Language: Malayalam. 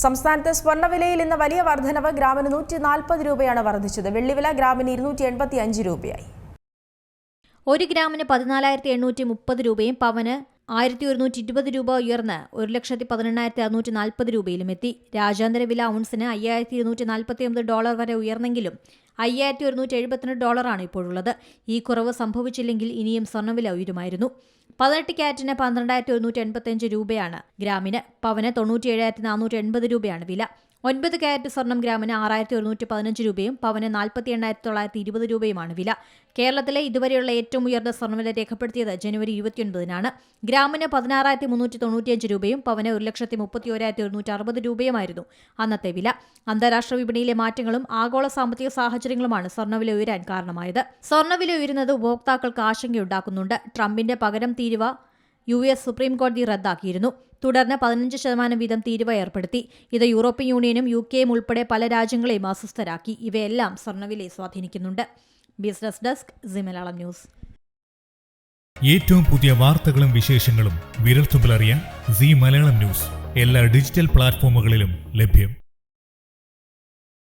സംസ്ഥാനത്ത് സ്വർണ്ണവിലയിൽ ഇന്ന് വലിയ വർധനവ്. ഗ്രാമിന് 140 രൂപയാണ് വർദ്ധിച്ചത്. വെള്ളിവില ഗ്രാമിന് 285 രൂപയായി. 1 ഗ്രാമിന് 14,830 രൂപയും പവന് 1,120 രൂപ ഉയർന്ന് 1,18,640 രൂപയിലും എത്തി. രാജ്യാന്തര വില ഔൺസിന് $5,249 വരെ ഉയർന്നെങ്കിലും $5,172 ഇപ്പോഴുള്ളത്. ഈ കുറവ് സംഭവിച്ചില്ലെങ്കിൽ ഇനിയും സ്വർണ്ണവില ഉയരുമായിരുന്നു. 18 ക്യാരറ്റിന് 12,185 രൂപയാണ് ഗ്രാമിന്. പവന് 97,480 രൂപയാണ് വില. 9 ക്യാരറ്റ് സ്വർണം ഗ്രാമിന് 6,115 രൂപയും പവന് 48,920 രൂപയുമാണ് വില. കേരളത്തിലെ ഇതുവരെയുള്ള ഏറ്റവും ഉയർന്ന സ്വർണ്ണവില രേഖപ്പെടുത്തിയത് ജനുവരി 29-നാണ്. ഗ്രാമിന് 16,395 രൂപയും പവന് 1,31,160 രൂപയുമായിരുന്നു അന്നത്തെ വില. അന്താരാഷ്ട്ര വിപണിയിലെ മാറ്റങ്ങളും ആഗോള സാമ്പത്തിക സാഹചര്യങ്ങളുമാണ് സ്വർണ്ണവില ഉയരാൻ കാരണമായത്. സ്വർണ്ണവില ഉയരുന്നത് ഉപഭോക്താക്കൾക്ക് ആശങ്കയുണ്ടാക്കുന്നുണ്ട്. ട്രംപിന്റെ പകരം തീരുവ US സുപ്രീം കോടതി റദ്ദാക്കിയിരുന്നു. തുടർന്ന് 15% വീതം തീരുവ ഏർപ്പെടുത്തി. ഇത് യൂറോപ്യൻ യൂണിയനും UK ഉൾപ്പെടെ പല രാജ്യങ്ങളെയും അസ്വസ്ഥരാക്കി. ഇവയെല്ലാം സ്വർണ്ണവിലയെ സ്വാധീനിക്കുന്നുണ്ട്. Business desk, C Malayalam news. ഏറ്റവും പുതിയ വാർത്തകളും വിശേഷങ്ങളും വിരൽത്തുമ്പിലറിയാൻ സി മലയാളം ന്യൂസ് എല്ലാ ഡിജിറ്റൽ പ്ലാറ്റ്ഫോമുകളിലും ലഭ്യം.